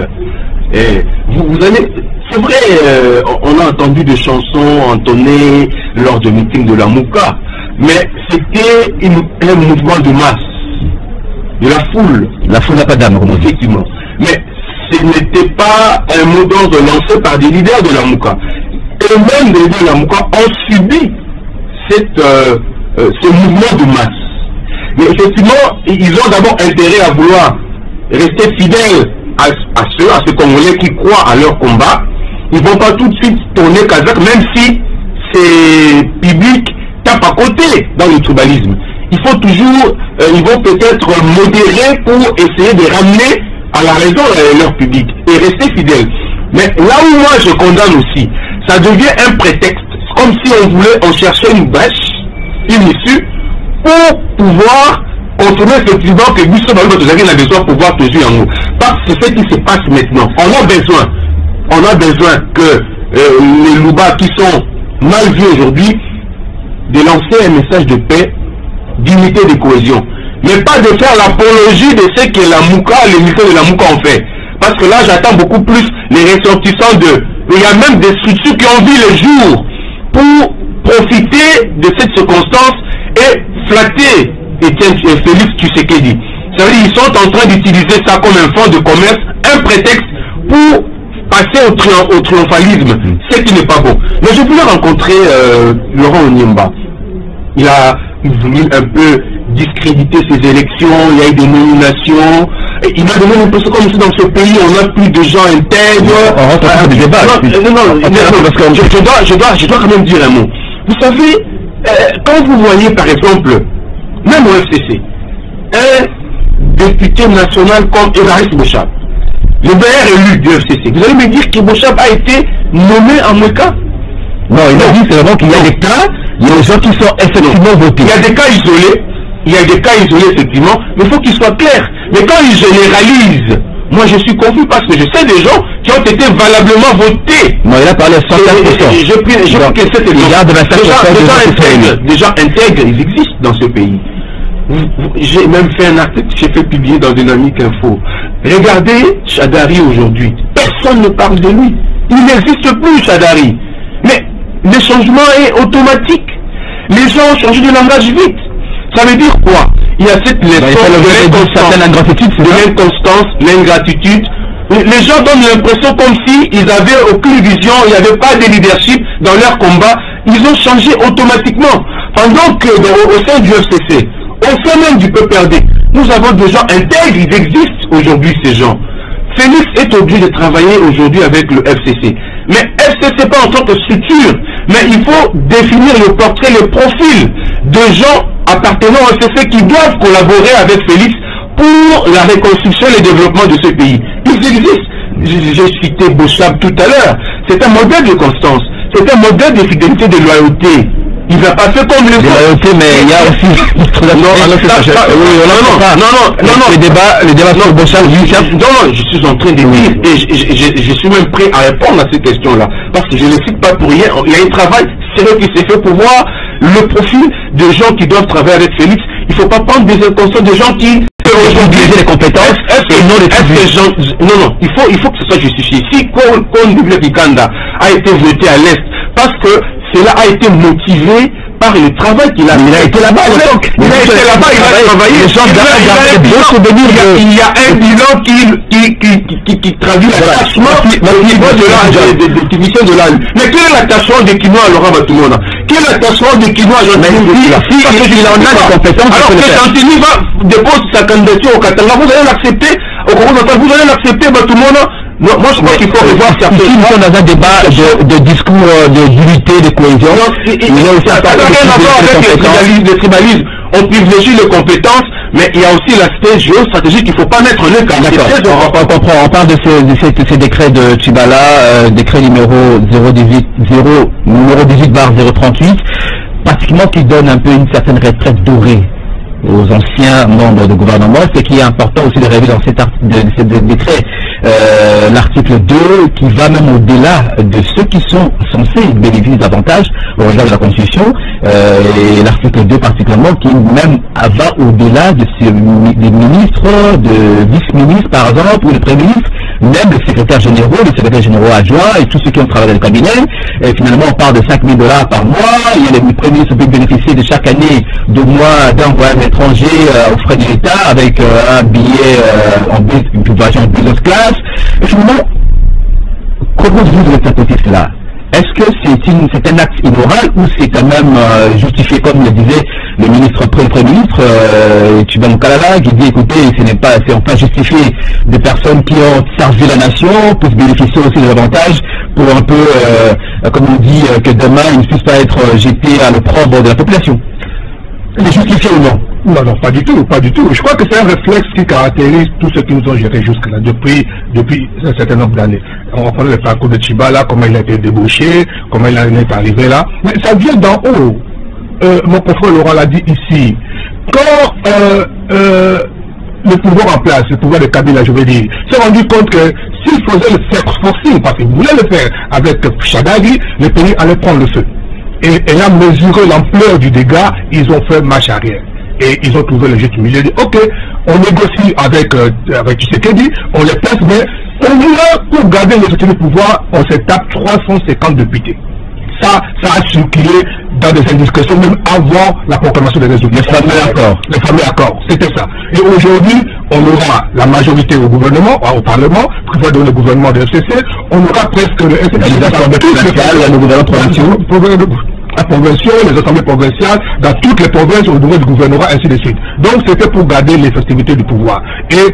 Et vous allez... C'est vrai, on a entendu des chansons entonnées lors de meetings de la Mouka. Mais c'était un mouvement de masse. De la foule. La foule n'a pas d'âme, effectivement. Mais ce n'était pas un mot d'ordre lancé par des leaders de la Mouka. Et même les leaders de la Mouka ont subi ce mouvement de masse. Mais effectivement, ils ont d'abord intérêt à vouloir rester fidèles à ces Congolais qui croient à leur combat. Ils ne vont pas tout de suite tourner Kazakh, même si ces publics tapent à côté dans le tribalisme. Il faut toujours, ils vont peut-être modérer pour essayer de ramener à la raison leur public et rester fidèles. Mais là où moi je condamne aussi, ça devient un prétexte, comme si on cherchait une brèche, une issue, pour pouvoir contourner effectivement que Gusto dans notre a besoin de pouvoir toujours en nous. Parce que c'est ce qui se passe maintenant. On a besoin que les Loubas qui sont mal vus aujourd'hui, de lancer un message de paix, d'unité, de cohésion. Mais pas de faire l'apologie de ce que la Mouka, les militaires de la Mouka ont fait. Parce que là, j'attends beaucoup plus les ressortissants de... Il y a même des structures qui ont vu le jour pour profiter de cette circonstance et flatter Félix Tshisekedi. C'est-à-dire qu'ils sont en train d'utiliser ça comme un fonds de commerce, un prétexte pour passer au triomphalisme, ce qui n'est pas bon. Mais je voulais rencontrer Laurent Onyemba. Il a voulu un peu discréditer ces élections, il y a eu des nominations, et il m'a donné l'impression comme si dans ce pays on a plus de gens intègres. On rentre dans des débats. Parce que je dois quand même dire un mot. Vous savez, quand vous voyez par exemple même au FCC, un député national comme Évariste Bochab, le meilleur élu du FCC, vous allez me dire que Bochab a été nommé en Mweka? Non, il a dit seulement qu'il y a des cas, il y a des gens qui sont effectivement votés. Il y a des cas isolés, effectivement, mais il faut qu'ils soient clairs. Mais quand ils généralisent, moi je suis confus parce que je sais des gens qui ont été valablement votés. Non, il a parlé de 100%. J'ai pris que cet exemple. Des gens intègres, ils existent dans ce pays. J'ai même fait un article que j'ai fait publier dans Dynamique Info. Regardez Chadari aujourd'hui. Personne ne parle de lui. Il n'existe plus, Chadari. Mais le changement est automatique. Les gens ont changé de langage vite. Ça veut dire quoi? Il y a cette leçon de l'inconstance, l'ingratitude. Les gens donnent l'impression comme si ils n'avaient aucune vision, il n'y avait pas de leadership dans leur combat. Ils ont changé automatiquement. Pendant que au sein du FCC, au sein même du PPRD, nous avons des gens intègres, ils existent aujourd'hui ces gens. Félix est obligé de travailler aujourd'hui avec le FCC. Mais FCC pas en tant que structure, mais il faut définir le portrait, le profil de gens appartenant au FCC qui doivent collaborer avec Félix pour la reconstruction et le développement de ce pays. Ils existent. J'ai cité Bochab tout à l'heure. C'est un modèle de constance, c'est un modèle de fidélité, de loyauté. Il n'a pas fait comme les autres. Mais il y a aussi les débats sur Bochab. Non, je suis en train de dire et je suis même prêt à répondre à ces questions-là. Parce que je ne les cite pas pour rien. Il y a un travail sérieux qui s'est fait pour voir le profil des gens qui doivent travailler avec Félix. Il ne faut pas prendre des inconscients des gens qui aujourd'hui les compétences et non les gens. Non, il faut que ce soit justifié. Si Kondibile Kikanda a été voté à l'Est parce que cela a été motivé par le travail qu'il a fait. Il a été là-bas, il a travaillé. Il y a un bilan qui traduit l'attachement au niveau de la définition de l'âne. Mais quel est l'attachement des Kinois à Laurent Batumona? Quel est l'attachement des Kinois à Jean-Tini? Il en a des compétences. Alors que Jean-Tini dépose sa candidature au Katanga, vous allez l'accepter. Au Congo, vous allez l'accepter, Batumona? Moi je crois qu'il faut revoir certaines choses. Nous sommes dans un débat de discours d'unité, de cohésion. Il n'y a aussi rien à voir avec les tribalismes. On privilégie les compétences, mais il y a aussi l'aspect géostratégique qu'il ne faut pas mettre le cas. On comprend. On parle de ces décrets de Tchibala, décret numéro 18/038, pratiquement qui donne un peu une certaine retraite dorée aux anciens membres du gouvernement. Ce qui est important aussi de révéler dans cet décret, l'article 2 qui va même au-delà de ceux qui sont censés bénéficier d'avantages au regard de la Constitution, et l'article 2 particulièrement qui même va au-delà des ministres, de vice-ministres par exemple, ou des premiers ministres, même les secrétaires généraux adjoints et tous ceux qui ont travaillé dans le cabinet. Et finalement on parle de 5 000 $ par mois. Il y a les premiers ministres qui peuvent bénéficier de chaque année de mois d'un voyage étranger aux frais de l'État avec un billet une population en business class. Et finalement, comment vous interprétez cela? Est-ce que c'est un acte immoral ou c'est quand même justifié, comme le disait le Premier ministre Tshibala Kalala, qui dit écoutez, c'est pas justifié des personnes qui ont servi la nation pour bénéficier aussi des avantages pour un peu, comme on dit, que demain ils ne puissent pas être jetés à l'opprobre de la population. C'est justifié ou non? Non, pas du tout. Je crois que c'est un réflexe qui caractérise tous ceux qui nous ont gérés jusque-là, depuis un certain nombre d'années. On reprend le parcours de Tchibala, comment il a été débauché, comment il est arrivé là. Mais ça vient d'en haut. Mon confrère Laurent l'a dit ici. Quand le pouvoir en place, le pouvoir de Kabila, je veux dire, s'est rendu compte que s'il faisait le forcing, parce qu'il voulait le faire avec Chadagui, le pays allait prendre le feu. Et là, mesuré l'ampleur du dégât, ils ont fait marche arrière. Et ils ont trouvé le juste milieu. Ils dit, ok, on négocie avec Tshisekedi, on les place, mais on voulait, pour garder le soutien du pouvoir, on se tape 350 députés. Ça a circulé dans des indiscrétions même avant la proclamation des résultats. Les fameux accords, c'était ça. Et aujourd'hui, on aura la majorité au gouvernement, au Parlement, prévoit dans le gouvernement de FCC, on aura presque le FCC, la provinciale, les assemblées provinciales, dans toutes les provinces au niveau du gouvernement, ainsi de suite. Donc c'était pour garder l'effectivité du pouvoir. Et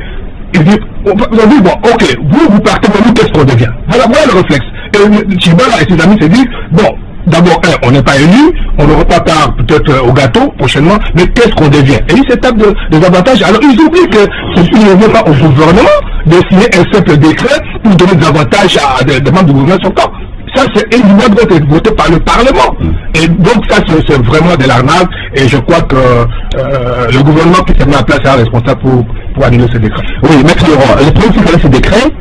il dit, on dit, bon, ok, vous partez, mais nous, qu'est-ce qu'on devient? Voilà le réflexe. Et Tchibala et ses amis se disent, bon, d'abord, on n'est pas élu, on ne repart peut-être au gâteau prochainement, mais qu'est-ce qu'on devient? Et ils s'étapent des avantages. Alors ils oublient que il ne vient pas au gouvernement de signer un simple décret pour donner des avantages à des membres du gouvernement sortant. Ça, c'est évidemment doit être voté par le Parlement. Et donc ça, c'est vraiment de l'arnaque. Et je crois que le gouvernement qui s'est mis en place est responsable pour annuler ce décret. Oui, Maître Laurent, le problème c'est que ce décret,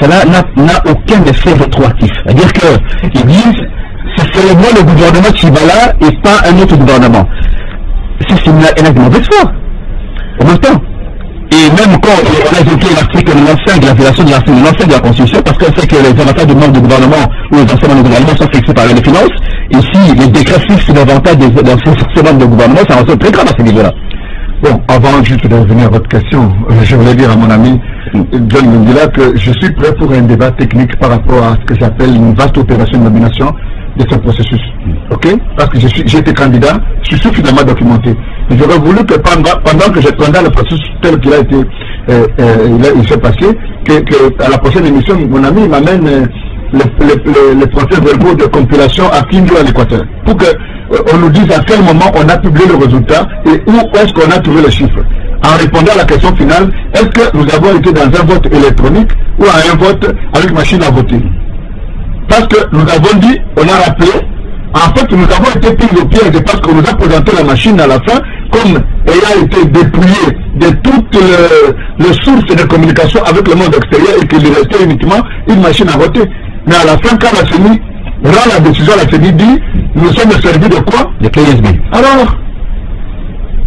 cela n'a aucun effet rétroactif. C'est-à-dire qu'ils disent c'est seulement le gouvernement qui va là et pas un autre gouvernement. Ça, c'est une acte de mauvaise foi. En même temps. Et même quand on a évoqué l'article 95 de la violation de l'article 95 de la Constitution, parce qu'on sait que les avantages du membres du gouvernement ou les anciens membres du gouvernement sont fixés par les finances, ici, les décrets fixent l'avantage des anciens membres du gouvernement, ça en très grave à ce niveau-là. Bon, avant juste de revenir à votre question, je voulais dire à mon ami John Mundila que je suis prêt pour un débat technique par rapport à ce que j'appelle une vaste opération de nomination de ce processus. Ok? Parce que j'ai été candidat, je suis suffisamment documenté. J'aurais voulu que pendant que j'attendais le processus tel qu'il a été, il s'est passé, à la prochaine émission, mon ami m'amène les procès-verbaux de compilation à Kindu à l'Équateur. Pour qu'on nous dise à quel moment on a publié le résultat et où est-ce qu'on a trouvé le chiffre. En répondant à la question finale, est-ce que nous avons été dans un vote électronique ou à un vote avec machine à voter? Parce que nous avons dit, on a rappelé, en fait nous avons été pris au piège parce qu'on nous a présenté la machine à la fin comme ayant été dépouillée de toutes les sources de communication avec le monde extérieur et qu'il restait uniquement une machine à voter. Mais à la fin, quand la CENI rend la décision, la CENI dit, nous sommes servis de quoi? De clés USB. Alors,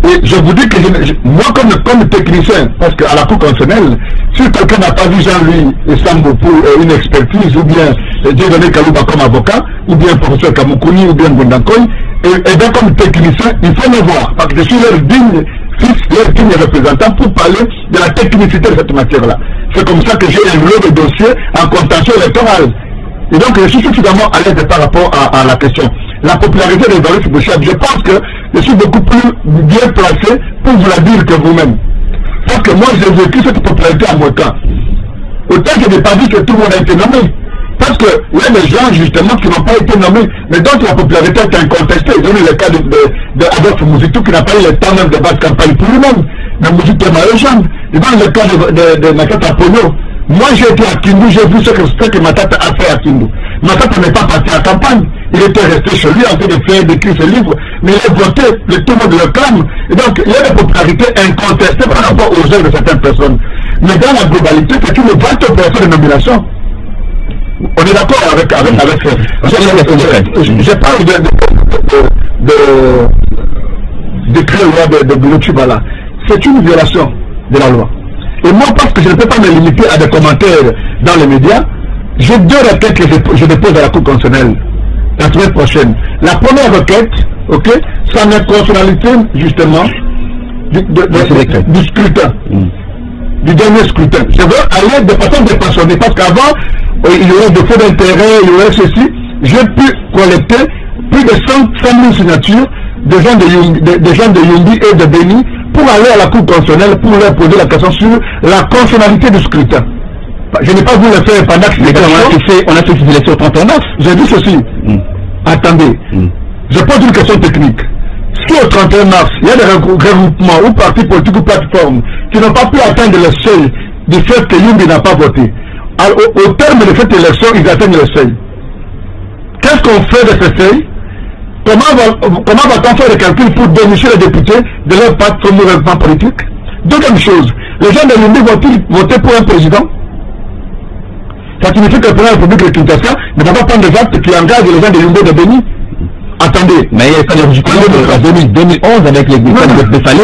et je vous dis que moi comme technicien, parce qu'à la Cour constitutionnelle, si quelqu'un n'a pas vu Jean-Louis Sambo pour une expertise, ou bien Dieudonné Kalouba comme avocat, ou bien professeur Kamoukouni, ou bien Gondankoy, et bien comme technicien, il faut me voir, parce que je suis leur digne fils, leur digne représentant pour parler de la technicité de cette matière-là. C'est comme ça que j'ai un lot de dossiers en contentieux électoral. Et donc je suis suffisamment à l'aise par rapport à la question. La popularité de Valérie Bouchard, je pense que je suis beaucoup plus bien placé pour vous la dire que vous-même. Parce que moi j'ai vécu cette popularité à mon temps. Autant je n'ai pas dit que tout le monde a été nommé. Parce que il y a des gens justement qui n'ont pas été nommés, mais dont la popularité est incontestée. Ils ont eu le cas de Adolphe Mouzitou qui n'a pas eu le temps même de basse campagne pour lui-même. Mais Mouzitou est maréchal. Et dans le cas de Matata Pogno, moi j'ai été à Kindu, j'ai vu ce que Matata a fait à Kindu. Matata n'est pas parti à campagne, il était resté chez lui en train de faire d'écrire ses livres, mais il a voté, tout le monde le clame. Et donc il y a des popularités incontestées par rapport aux œuvres de certaines personnes. Mais dans la globalité, c'est une vaste opération de nomination. On est d'accord avec je parle de créer de Bilotubala. C'est une violation de la loi. Et moi, parce que je ne peux pas me limiter à des commentaires dans les médias, j'ai deux requêtes que je dépose à la Cour constitutionnelle la semaine prochaine. La première requête, ok, c'est la constitutionnalité justement du scrutin. Du dernier scrutin. Je veux aller de façon dépassonnée parce qu'avant, il y aurait des faux d'intérêt, il y aurait ceci. J'ai pu collecter plus de 100 000 signatures de gens de Yumbi et de Béni pour aller à la Cour constitutionnelle pour leur poser la question sur la constitutionnalité du scrutin. Je n'ai pas voulu le faire pendant que on a fait ces élections au 31 mars. J'ai dit ceci. Attendez. Je pose une question technique. Si au 31 mars, il y a des regroupements ou partis politiques ou plateformes qui n'ont pas pu atteindre le seuil du fait que Yumbi n'a pas voté, alors, au terme de cette élection, ils atteignent le seuil. Qu'est-ce qu'on fait de ce seuil? Comment va-t-on faire le calcul pour dénicher les députés de leur parti comme mouvement politique? Deuxième chose, les gens de Yumbi vont-ils voter pour un président? Ça signifie que le président de la République de Kinshasa ne va pas prendre des actes qui engagent les gens de Yumbi de Béni? Attendez, mais il y a pas de 2011 avec les de Salé.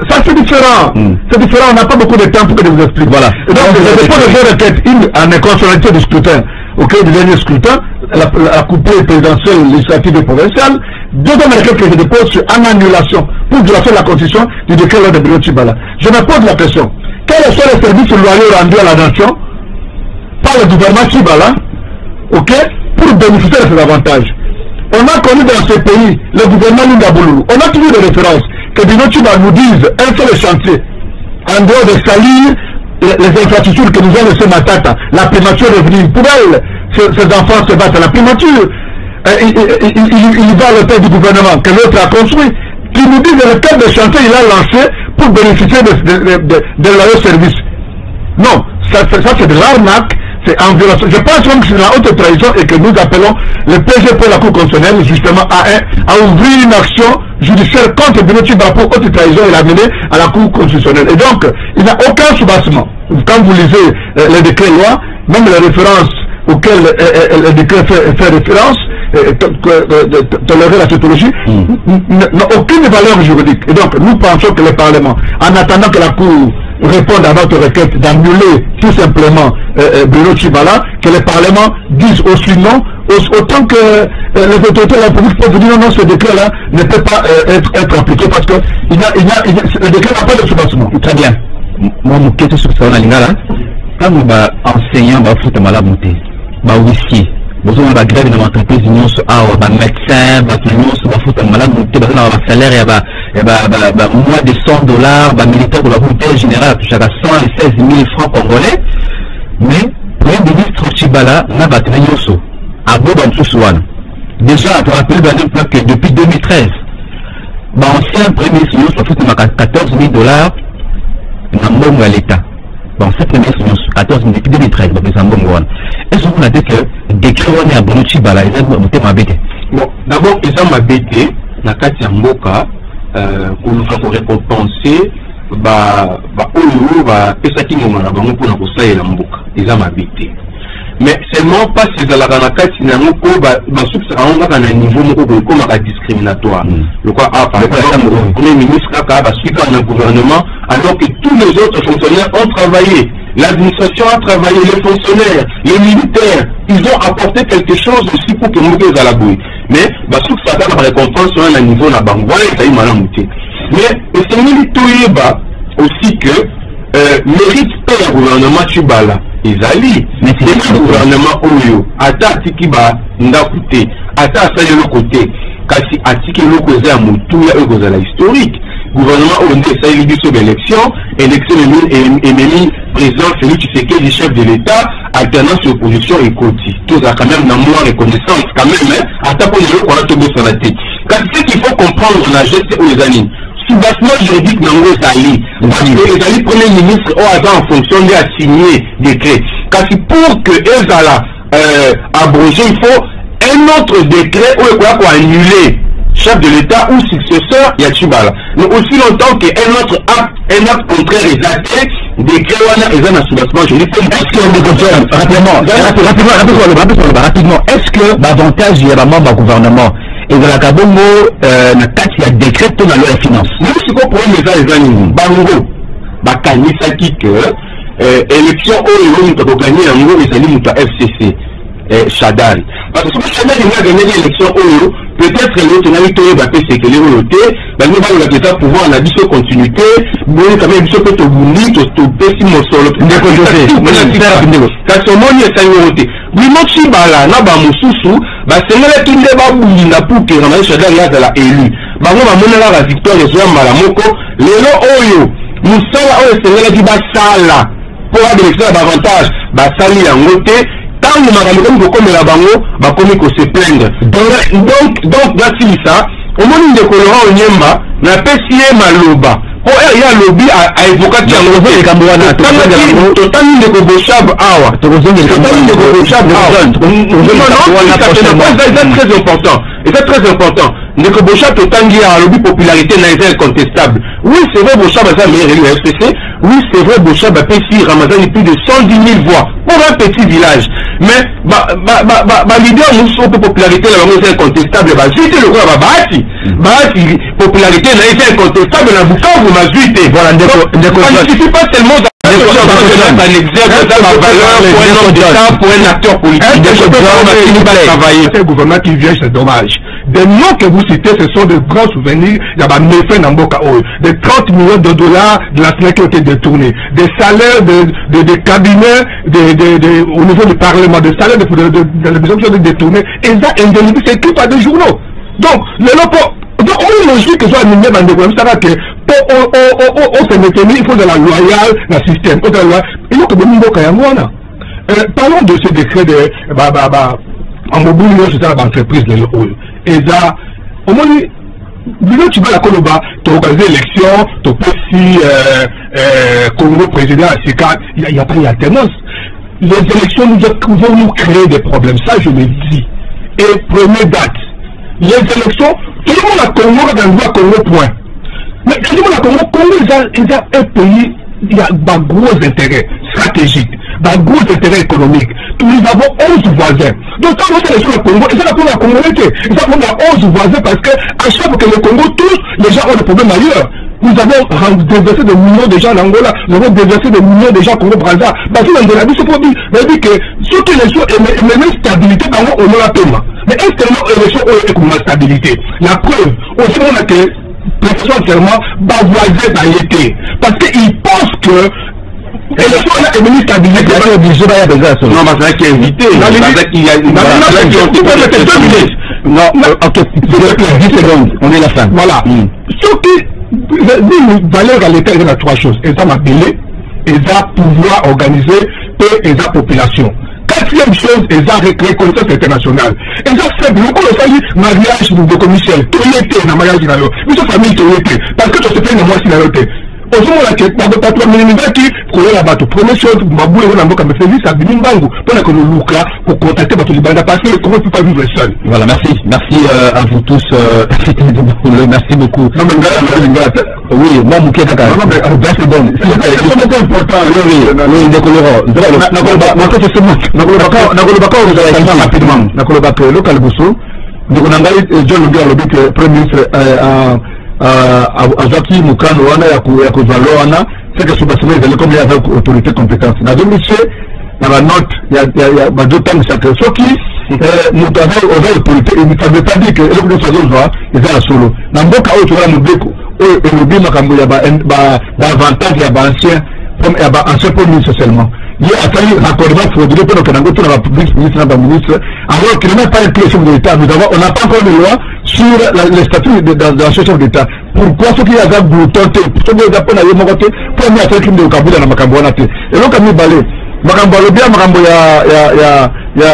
Ça c'est différent. C'est différent, on n'a pas beaucoup de temps pour que je vous explique. Voilà. Et donc, je dépose deux requêtes, une en inconstitutionnalité du scrutin, du dernier scrutin, la coupée présidentielle, législative et provinciale. Deuxième requête que je dépose sur en annulation, pour violation de la Constitution du décret de Bilotubala. Je me pose la question, quels sont les services loyaux rendus à la nation par le gouvernement Chibala, pour bénéficier de ces avantages? On a connu dans ce pays le gouvernement Lindaboulou. On a toujours des références que Bilotubala nous dise un seul chantier, en dehors de salir les infrastructures que nous a laissé Matata, la primature est venue pour elle, ces enfants se battent à la primature. il va à l'hôtel du gouvernement que l'autre a construit, qui nous dit que le cadre de chantier il a lancé pour bénéficier de leur service. Non, ça c'est de l'arnaque, c'est en violation. Je pense même que c'est la haute trahison et que nous appelons le PG pour la Cour constitutionnelle justement à ouvrir une action judiciaire contre Bruno Tshibala pour haute trahison et l'amener à la Cour constitutionnelle. Et donc, il n'y a aucun soubassement. Quand vous lisez les décrets lois, même les références auxquelles le décret fait référence, tolérer la cétologie, n'a aucune valeur juridique. Et donc, nous pensons que le Parlement, en attendant que la Cour réponde à notre requête d'annuler tout simplement Bruno Tshibala, que le Parlement dise aussi non, autant que les autorités de la République peuvent dire non, ce décret-là ne peut pas être appliqué parce que le décret n'a pas de soubassement. Très bien. Moi, mon question sur ça, quand vous enseignant, vous faites malade, vous huissier. Vous avez la grève de l'entreprise, un médecin, vous faites malade, vous avez un salaire, il y a moins de $100, militaire pour la route générale, chaque 116 000 francs congolais. Mais, pour le ministre Tshibala, n'a pas de yoso. À Boban déjà, tu rappelles que depuis 2013, l'ancien premier ministre Yoso a fait $14 000 dans à l'État. Bon, cette première semaine, 14 depuis 2013, est-ce que vous avez dit que décret à Bruno Tshibala, ils ont été bon, d'abord, ils ont été dans Katia Mboka pour récompenser mais seulement pas si la niveau discriminatoire. Le quoi par exemple le premier ministre a un gouvernement alors que tous les autres fonctionnaires ont travaillé, l'administration a travaillé, les fonctionnaires, les militaires, ils ont apporté quelque chose aussi pour que nous à la bouille. Mais ça a récompense sur un niveau na bangwa et ça y m'a mais c'est militaire aussi que mérite pas le gouvernement Tshibala. Ezali, mais c'est le gouvernement Oyo, ata tikiba ndakute, ata asali le côté, kasi atiki le côté à Moutou et Gozala historique. Gouvernement Oyo essaye l'élection et même président Félix Tshisekedi, chef de l'État, alternance opposition et Koti. Tout ça quand même dans moins reconnaissance, quand même, ata pour les gens qu'on a tombé sur la tête. Parce que ce qu'il faut comprendre dans la gestion aux années, soubassement juridique nango ezali parce que ezali premier ministre au hasard en fonction de signer décret kasi pour que ezala abrogé il faut un autre décret où il faut annuler chef de l'État ou successeur ya Tshibala mais aussi longtemps que un autre acte contraire exact décret wana ezana soubassement juridique. Est-ce que rapidement est-ce que l'avantage il y a vraiment au gouvernement et de la Kabongo, na kati ya décret pour la loi des finances. Nous, ce qu'on pourrait les années, Bango, Bakanisa qui que, élection où ils ont gagné en gros, ils allaient monter FCC, Chadal. Parce que Chadal, il a gagné l'élection où peut-être l'autre n'a eu tout le bâti, c'est que les relotés, ben nous allons l'État pouvoir en habiter continuité, bon, quand même, je peux te bouli, te stopper, si mon sol, quand son monde est salué. Bruno Tshibala, na ba mususu, ba sengela tunde ba bunda pour que Ramadan Chadal yazala élu. Ba ngoma monela la victoire de Zoya Malamoko, lelo oyo, musala oyo sengela ki ba sala pour avoir davantage, ba sali yango te, tant que makambo comme la bango, ba komi ko se plaindre. Donc voici ça, au moment de Colorado Nyemba, na PCA Maloba. Oh, il y a le lobby à évoquer les Camerounais. Totalement de Kobochab Awa. Totalement de Kobochab Awa. C'est très important. Et c'est très important. Ne Kobochab Totangi a un lobby popularité n'est incontestable. Oui, c'est vrai, Bochab a meilleur élu FCC. Oui, c'est vrai, Bochab a payé Ramazan plus de 110 000 voix pour un petit village. Mais, l'idée nous sommes popularité là, c'est incontestable. C'était le quoi, Bahati, popularité n'est incontestable dans Bukavu. Voilà, ne suffit pas seulement pour un acteur politique. C'est le gouvernement qui vient, c'est dommage. Des noms que vous citez, ce sont de grands souvenirs. Il y a des méfaits dans Mboka Oyo. Des 30 millions de dollars de la SNEC qui ont été détournés. Des salaires de cabinets au niveau du Parlement. Des salaires de télévision qui ont été détournés. Et ça, c'est écrit par des journaux. Donc, donc, on est logique que soit animé dans des gouvernements, ça va que on se maintenir, il faut de la loyale, la système, il faut que nous Parlons de ce décret de en mobile, c'est ça l'entreprise. Et ça, au moins, tu vas la Koloba, tu organises l'élection, tu peux si Congo président à CK, il n'y a pas d'alternance. Les élections vont nous créer des problèmes, ça je le dis. Et première date, les élections, tout le monde a Congo dans le Congo, point. Mais tout le monde a Congo, il y a un pays, il y a un gros intérêt stratégique, un gros intérêt économique. Nous avons 11 voisins. Donc, quand on fait les choses au Congo, et ça pour la communauté, et ça pour la 11 voisins parce qu'à chaque fois que le Congo touche, les gens ont des problèmes ailleurs. Nous avons déversé des millions de gens en Angola, nous avons déversé des millions de gens au Congo-Brazza. Parce que dans la vie, c'est pour dire que ceux qui les choses, même stabilité, on a la paix. Mais est-ce que les choses ont comme la stabilité? La preuve, aussi on a que, précisément, voisin dans l'été. Parce qu'ils pensent que et le soir, la communauté stabilisée, c'est pas obligé, il y a des gens. Non, mais c'est qui est invité. Non, ok, 10 secondes, on est la fin. Voilà. Ce qui dit valeur à l'État, il y a 3 choses. Et ça m'a appelé, et ça pouvoir organiser, et ça population. Quatrième chose, et ça reconnaissance internationale. Et ça c'est beaucoup de familles, mariage de commissaire, tout l'été, dans mariage de l'eau. Mais cette famille, tout l'été. Parce que tu te fais de moi si la l'autre. Au moment là, tu as pas minimum qui coller la bateau. Première chose, ma boule est dans mon service, ça vient bango. Pendant que nous lucra pour contacter votre libanda parce que comment tu peux pas vivre seul. Voilà, merci. Merci à vous tous. Merci beaucoup. Non, mais oui, moi, mon pied d'accord. Non, mais c'est bon. C'est important. Oui, décolorant. Local Bousso. Donc, on a John le Premier ministre azaki mukano wana ya kozalo wana c'est que ce bâtiment est comme il y avait autorité compétence na domicie na la note ya badotam chaque ce qui nous avons aux autorités et ça veut pas dire que le gouvernement soit ils ont solo na mboka o tu vas mobeko o elobi makambo ya ba avantage ya ba ancien comme ya ba ancien premier ministre seulement il y a fallu raccordement frauduleux pour que dans la public ministre na ba ministre alors qu'il n'a pas un chef de l'État on n'a pas encore de loi sur les statuts dans la chef d'État. Pourquoi ceux qui ont bouton, ceux qui ont appelé à Yomogote, pour moi, c'est crime de Kabula dans Makambonate. Et donc, comme il balait, Makambolo bien, Makambo, il y a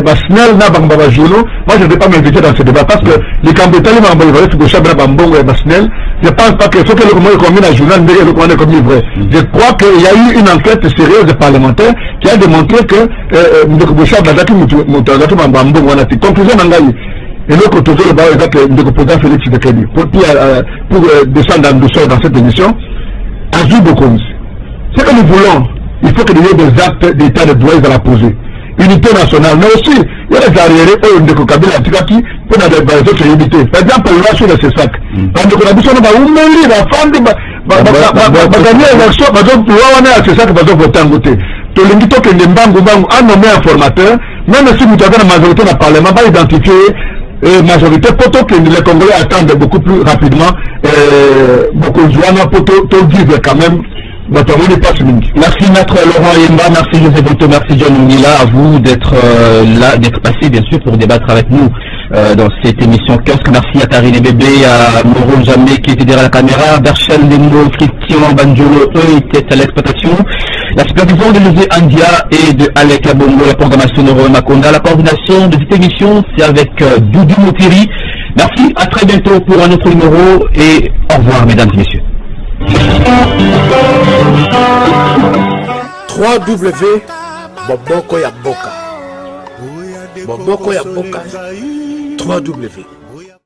Basnel, Nabamba Juno. Moi, je ne vais pas m'inviter dans ce débat parce que les Cambétali, Mambo, il va être Chabra Bambongo et Basnel. Je ne pense pas que ce que le commandant commune à journal, mais le commandant comme livre. Je crois qu'il y a eu une enquête sérieuse des parlementaires qui a démontré que Ndekobosha Bazaki Moutazaki Mambambo, on a fait conclusion Nangaï. Et l'autre côté, le barreau est que Ndekopozan Félix Tshisekedi. Pour descendre en douceur dans cette émission, Azou Bokomis. Ce que nous voulons, il faut qu'il y ait des actes d'état de droit à la poser. Unité nationale, mais aussi, il y a des arriérés, de Kokabila Tikaki, pour des autres unités. Par exemple, là, sur les CESAC. Quand on a besoin de ouvrir la femme, gagner l'élection, par exemple, on est à CESAC, par exemple, voter en côté. Tout le monde qui est a nommé un formateur, même si vous avez la majorité dans le Parlement, va identifier majorité, pour que les Congolais attendent beaucoup plus rapidement, beaucoup de joie, pour tout vivre quand même. Merci Maître Laurent Yemba, merci José Boto, merci John Mungila, à vous d'être là, d'être passé bien sûr pour débattre avec nous dans cette émission kiosque. Merci à Karine Bébé, à Moro Jamé qui était derrière la caméra, Berchel Lemo, Christian Banjolo, eux étaient à l'exploitation. La supervision de José Andia et de Alec Abongo, la programmation de Romain Makonda, la coordination de cette émission c'est avec Doudou Motiri. Merci, à très bientôt pour un autre numéro et au revoir mesdames et messieurs. Boboko ya Boka 3W